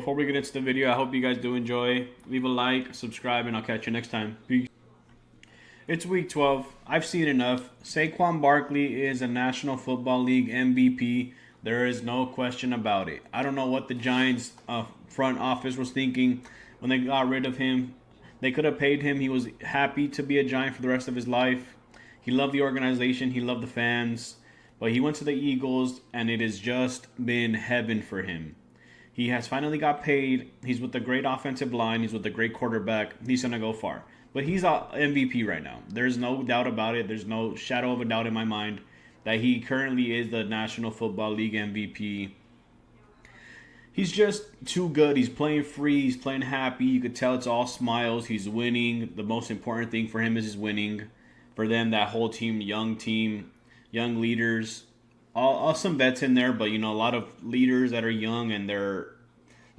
before we get into the video, I hope you guys do enjoy. Leave a like, subscribe, and I'll catch you next time. Peace. It's week 12. I've seen enough. Saquon Barkley is a National Football League MVP. There is no question about it. I don't know what the Giants front office was thinking when they got rid of him. They could have paid him. He was happy to be a Giant for the rest of his life. He loved the organization. He loved the fans. But he went to the Eagles, and it has just been heaven for him. He has finally got paid. He's with a great offensive line. He's with a great quarterback. He's going to go far. But he's an MVP right now. There's no doubt about it. There's no shadow of a doubt in my mind that he currently is the National Football League MVP. He's just too good. He's playing free. He's playing happy. You could tell it's all smiles. He's winning. The most important thing for him is his winning. For them, that whole team, young leaders, all some vets in there, but a lot of leaders that are young, and they're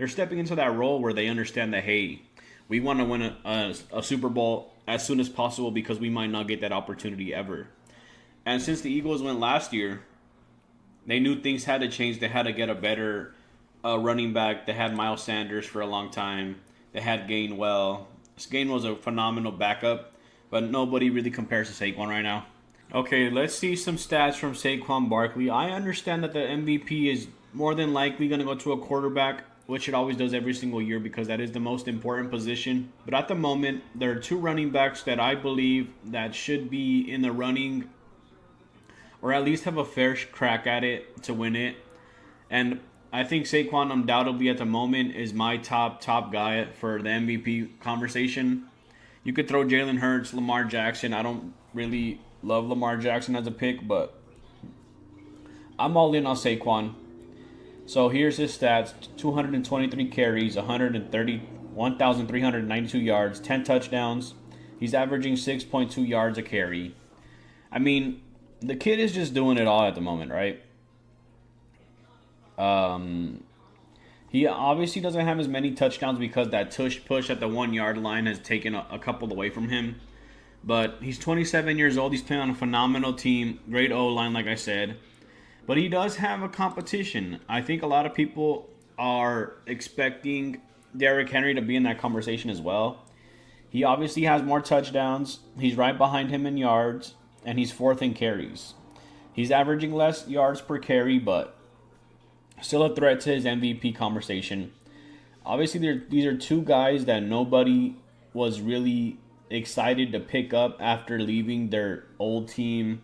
stepping into that role where they understand that, hey, we want to win a Super Bowl as soon as possible because we might not get that opportunity ever. And since the Eagles went last year, they knew things had to change. They had to get a better running back. They had Miles Sanders for a long time. They had Gainwell. Gainwell's a phenomenal backup, but nobody really compares to Saquon right now. Okay, let's see some stats from Saquon Barkley. I understand that the MVP is more than likely going to go to a quarterback, which it always does every single year because that is the most important position. But at the moment, there are two running backs that I believe that should be in the running or at least have a fair crack at it to win it. And I think Saquon undoubtedly at the moment is my top guy for the MVP conversation. You could throw Jalen Hurts, Lamar Jackson. I don't really love Lamar Jackson as a pick, but I'm all in on Saquon. So here's his stats: 223 carries, 1,392 yards, 10 touchdowns. He's averaging 6.2 yards a carry. I mean, the kid is just doing it all at the moment, right? He obviously doesn't have as many touchdowns because that tush push at the 1 yard line has taken a couple away from him. But he's 27 years old. He's playing on a phenomenal team. Great O-line, like I said. But he does have a competition. I think a lot of people are expecting Derrick Henry to be in that conversation as well. He obviously has more touchdowns. He's right behind him in yards. And he's fourth in carries. He's averaging less yards per carry, but still a threat to his MVP conversation. Obviously, these are two guys that nobody was really excited to pick up after leaving their old team.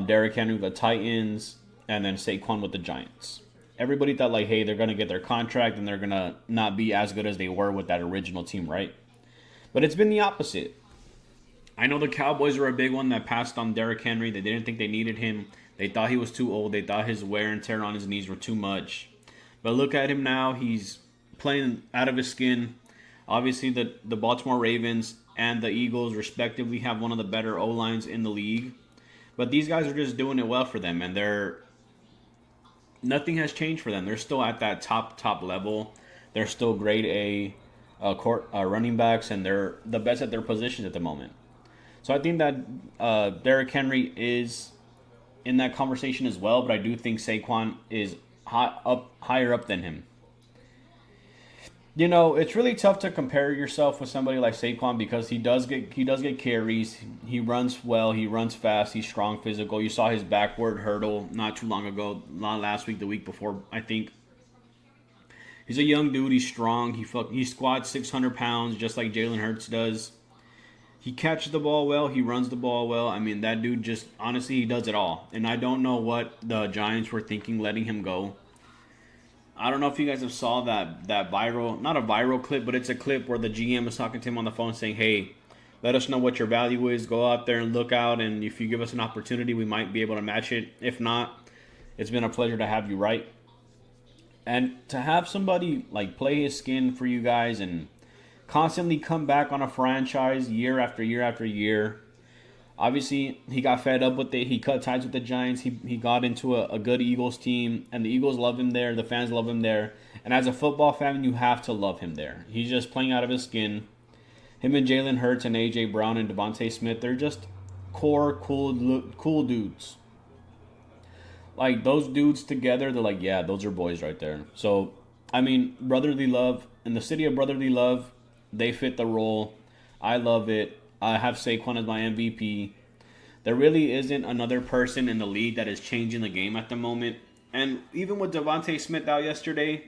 Derrick Henry with the Titans, and then Saquon with the Giants. Everybody thought, like, hey, they're going to get their contract and they're going to not be as good as they were with that original team, right? But it's been the opposite. I know the Cowboys were a big one that passed on Derrick Henry. They didn't think they needed him. They thought he was too old. They thought his wear and tear on his knees were too much. But look at him now. He's playing out of his skin. Obviously, the Baltimore Ravens and the Eagles, respectively, have one of the better O-lines in the league. But these guys are just doing it well for them, and nothing has changed for them. They're still at that top level. They're still grade A running backs, and they're the best at their positions at the moment. So I think that Derrick Henry is in that conversation as well, but I do think Saquon is higher up than him. It's really tough to compare yourself with somebody like Saquon because he does get carries. He runs well. He runs fast. He's strong, physical. You saw his backward hurdle not too long ago, not last week, the week before, I think. He's a young dude. He's strong. He squats 600 pounds just like Jalen Hurts does. He catches the ball well. He runs the ball well. I mean, that dude just, honestly, he does it all. And I don't know what the Giants were thinking letting him go. I don't know if you guys have saw that viral, not a viral clip, but it's a clip where the GM is talking to him on the phone saying, hey, let us know what your value is. Go out there and look out. And if you give us an opportunity, we might be able to match it. If not, it's been a pleasure to have you, right? And to have somebody like play his skin for you guys and constantly come back on a franchise year after year after year. Obviously, he got fed up with it. He cut ties with the Giants. He got into a good Eagles team, and the Eagles love him there. The fans love him there. And as a football fan, you have to love him there. He's just playing out of his skin. Him and Jalen Hurts and A.J. Brown and Devontae Smith, they're just core, cool dudes. Like, those dudes together, they're like, yeah, those are boys right there. So, I mean, brotherly love. In the city of brotherly love, they fit the role. I love it. I have Saquon as my MVP. There really isn't another person in the league that is changing the game at the moment. And even with Devontae Smith out yesterday,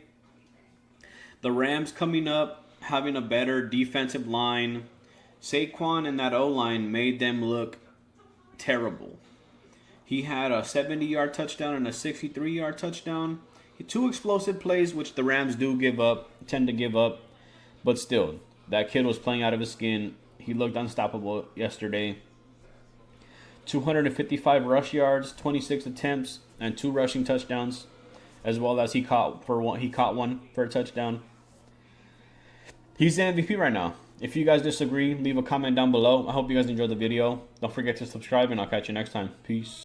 the Rams coming up, having a better defensive line, Saquon and that O-line made them look terrible. He had a 70-yard touchdown and a 63-yard touchdown. Two explosive plays, which the Rams tend to give up. But still, that kid was playing out of his skin. He looked unstoppable yesterday. 255 rush yards, 26 attempts, and 2 rushing touchdowns, as well as he caught one for a touchdown. He's the MVP right now. If you guys disagree, leave a comment down below. I hope you guys enjoyed the video. Don't forget to subscribe, and I'll catch you next time. Peace.